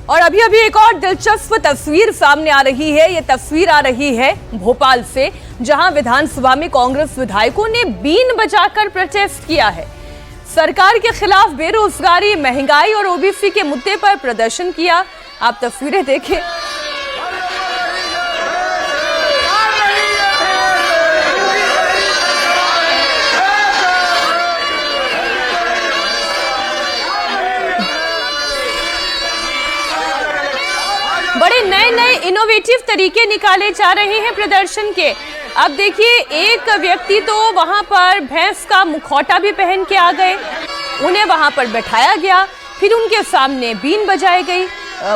और अभी अभी एक और दिलचस्प तस्वीर सामने आ रही है। ये तस्वीर आ रही है भोपाल से, जहां विधानसभा में कांग्रेस विधायकों ने बीन बजाकर प्रोटेस्ट किया है। सरकार के खिलाफ बेरोजगारी, महंगाई और ओबीसी के मुद्दे पर प्रदर्शन किया। आप तस्वीरें देखें। बड़े नए नए इनोवेटिव तरीके निकाले जा रहे हैं प्रदर्शन के। अब देखिए, एक व्यक्ति तो वहां पर भैंस का मुखौटा भी पहन के आ गए, उन्हें वहां पर बैठाया गया, फिर उनके सामने बीन बजाई गई।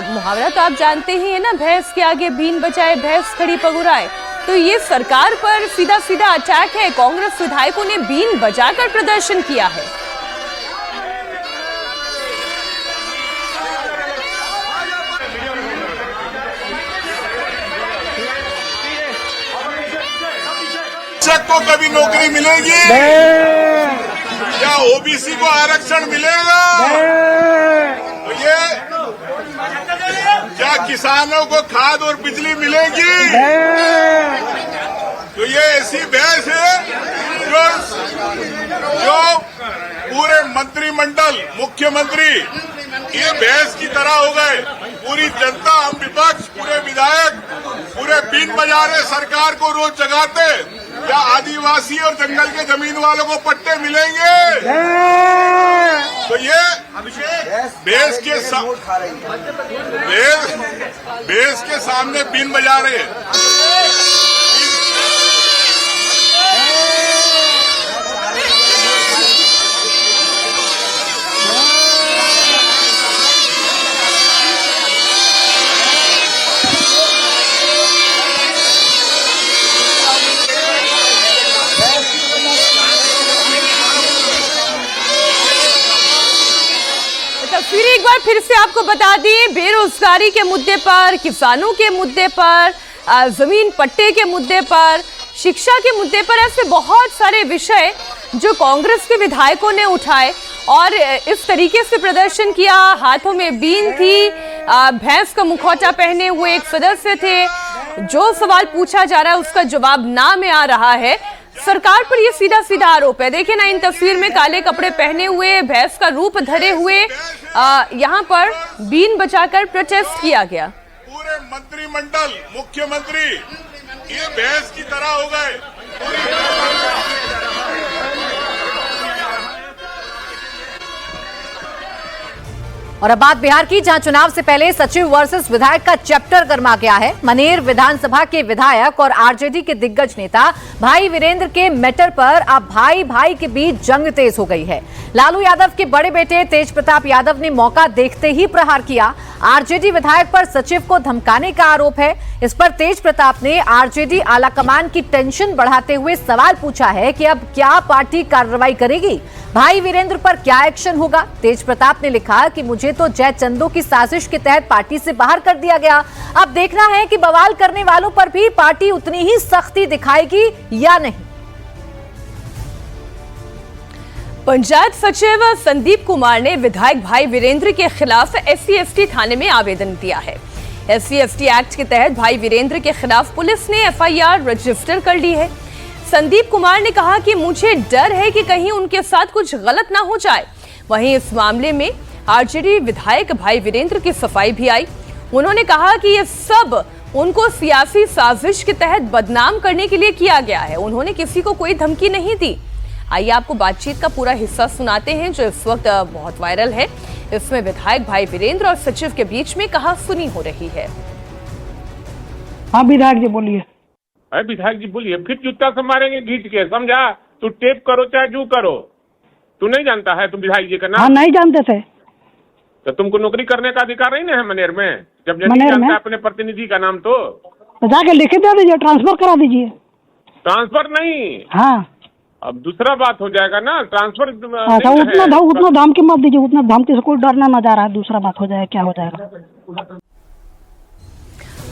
मुहावरा तो आप जानते ही है ना, भैंस के आगे बीन बजाए भैंस खड़ी पगुराए। तो ये सरकार पर सीधा सीधा अटैक है। कांग्रेस विधायकों ने बीन बजाकर प्रदर्शन किया है। को कभी नौकरी मिलेगी या ओबीसी को आरक्षण मिलेगा? तो ये क्या किसानों को खाद और बिजली मिलेगी? तो ये ऐसी बहस है जो पूरे मंत्रिमंडल, मुख्यमंत्री ये बहस की तरह हो गए। पूरी जनता, हम विपक्ष, पूरे विधायक पूरे बीन बजा रहे, सरकार को रोज जगाते। क्या आदिवासी और जंगल के जमीन वालों को पट्टे मिलेंगे? तो ये बेस के सामने बीन बजा रहे हैं। फिर एक बार फिर से आपको बता दें, बेरोजगारी के मुद्दे पर, किसानों के मुद्दे पर, जमीन पट्टे के मुद्दे पर, शिक्षा के मुद्दे पर, ऐसे बहुत सारे विषय जो कांग्रेस के विधायकों ने उठाए और इस तरीके से प्रदर्शन किया। हाथों में बीन थी, भैंस का मुखौटा पहने हुए एक सदस्य थे। जो सवाल पूछा जा रहा है उसका जवाब ना में आ रहा है। सरकार पर ये सीधा सीधा आरोप है। देखिए ना, इन तस्वीर में काले कपड़े पहने हुए, भैंस का रूप धरे हुए यहाँ पर बीन बजाकर प्रोटेस्ट किया गया। पूरे मंत्रिमंडल, मुख्यमंत्री ये भैंस की तरह हो गए। और अब बात बिहार की, जहां चुनाव से पहले सचिव वर्सेस विधायक का चैप्टर गर्मा गया है। मनेर विधानसभा के विधायक और आरजेडी के दिग्गज नेता भाई वीरेंद्र के मैटर पर अब भाई भाई के बीच जंग तेज हो गई है। लालू यादव के बड़े बेटे तेज प्रताप यादव ने मौका देखते ही प्रहार किया। आरजेडी विधायक पर सचिव को धमकाने का आरोप है। इस पर तेज प्रताप ने आरजेडी आलाकमान की टेंशन बढ़ाते हुए सवाल पूछा है कि अब क्या पार्टी कार्रवाई करेगी, भाई वीरेंद्र पर क्या एक्शन होगा। तेज प्रताप ने लिखा कि मुझे तो जय चंदो की साजिश के तहत पार्टी से बाहर कर दिया गया। अब देखना है कि बवाल करने वालों पर भी पार्टी उतनी ही सख्ती दिखाएगी या नहीं। पंचायत सचिव संदीप कुमार ने विधायक भाई वीरेंद्र के खिलाफ SC/ST थाने में आवेदन दिया है। SC/ST एक्ट के तहत भाई वीरेंद्र के खिलाफ पुलिस ने FIR रजिस्टर कर ली है। संदीप कुमार ने कहा कि मुझे डर है कि कहीं उनके साथ कुछ गलत ना हो जाए। वहीं इस मामले में आरजेडी विधायक भाई वीरेंद्र की सफाई भी आई। उन्होंने कहा कि ये सब उनको सियासी साजिश के तहत बदनाम करने के लिए किया गया है। उन्होंने किसी को कोई धमकी नहीं दी। आइए आपको बातचीत का पूरा हिस्सा सुनाते हैं जो इस वक्त बहुत वायरल है। इसमें विधायक भाई वीरेंद्र और सचिव के बीच में कहासुनी हो रही है। हाँ विधायक जी बोलिए। अरे विधायक जी बोलिए, फिर जूता से मारेंगे घींच के, समझा? तू टेप करो चाहे जू करो, तू नहीं जानता है तुम विधायक जी का नाम? हाँ नहीं जानते थे। तो तुमको नौकरी करने का अधिकार नहीं ना है मनेर में, जब नहीं जानता अपने प्रतिनिधि का नाम तो जाके लिख दे दीजिए, ट्रांसफर करा दीजिए। ट्रांसफर नहीं, हाँ अब दूसरा बात हो जाएगा ना, ट्रांसफर। अच्छा, उतना धमकी मत दीजिए, उतना धमकी से कोई डरना ना जा रहा है। दूसरा बात हो जाए, क्या हो जाएगा।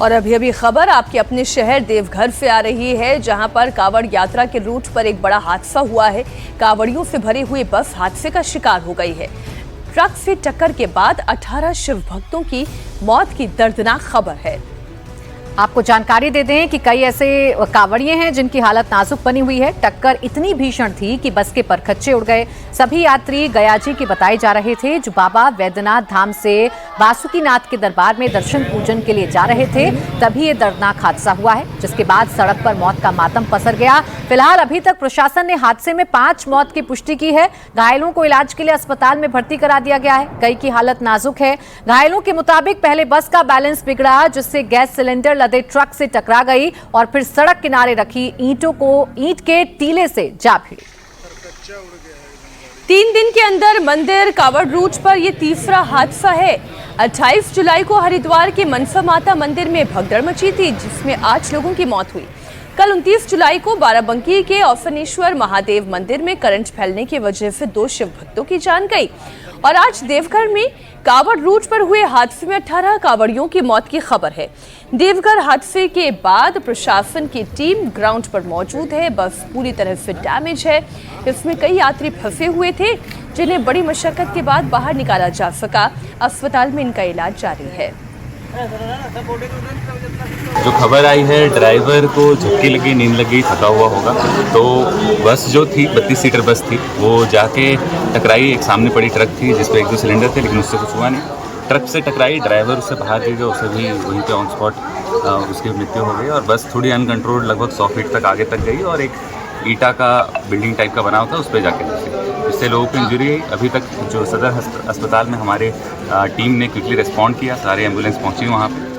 और अभी अभी खबर आपके अपने शहर देवघर से आ रही है, जहां पर कांवड़ यात्रा के रूट पर एक बड़ा हादसा हुआ है। कांवड़ियों से भरी हुई बस हादसे का शिकार हो गई है। ट्रक से टक्कर के बाद 18 शिव भक्तों की मौत की दर्दनाक खबर है। आपको जानकारी दे दें कि कई ऐसे कांवड़िए हैं जिनकी हालत नाजुक बनी हुई है। टक्कर इतनी भीषण थी कि बस के परखच्चे उड़ गए। सभी यात्री गयाजी के बताए जा रहे थे, जो बाबा वैद्यनाथ धाम से बासुकीनाथ के दरबार में दर्शन पूजन के लिए जा रहे थे। तभी ये दर्दनाक हादसा हुआ है, जिसके बाद सड़क पर मौत का मातम पसर गया। फिलहाल अभी तक प्रशासन ने हादसे में 5 मौत की पुष्टि की है। घायलों को इलाज के लिए अस्पताल में भर्ती करा दिया गया है। कई की हालत नाजुक है। घायलों के मुताबिक पहले बस का बैलेंस बिगड़ा, जिससे गैस सिलेंडर लदे ट्रक से टकरा गई और फिर सड़क किनारे रखी ईंट के टीले से जा भिड़ी। 3 दिन के अंदर मंदिर कावड़ रूट पर यह तीसरा हादसा है। 28 जुलाई को हरिद्वार के मनसा माता मंदिर में भगदड़ मची थी, जिसमें 8 लोगों की मौत हुई। कल 29 जुलाई को बाराबंकी के औसनेश्वर महादेव मंदिर में करंट फैलने की वजह से 2 शिव भक्तों की जान गई। और आज देवघर में कावड़ रूट पर हुए हादसे में 18 कावड़ियों की मौत की खबर है। देवघर हादसे के बाद प्रशासन की टीम ग्राउंड पर मौजूद है। बस पूरी तरह से डैमेज है। इसमें कई यात्री फंसे हुए थे, जिन्हें बड़ी मशक्कत के बाद बाहर निकाला जा सका। अस्पताल में इनका इलाज जारी है। जो खबर आई है, ड्राइवर को झपकी लगी, नींद लगी, थका हुआ होगा, तो बस जो थी 32 सीटर बस थी, वो जाके टकराई। एक सामने पड़ी ट्रक थी जिसपे 1-2 सिलेंडर थे, लेकिन उससे कुछ हुआ नहीं। ट्रक से टकराई, ड्राइवर उससे बाहर गिर गया, उसे भी वहीं पे ऑन स्पॉट उसकी मृत्यु हो गई। और बस थोड़ी अनकंट्रोल्ड लगभग 100 फीट तक आगे तक गई और एक ईटा का बिल्डिंग टाइप का बना हुआ था, उस पर जाके लगी। इससे लोगों की इंजरी। अभी तक जो सदर अस्पताल में हमारे टीम ने क्विकली रिस्पॉन्ड किया, सारे एम्बुलेंस पहुंची वहाँ पे।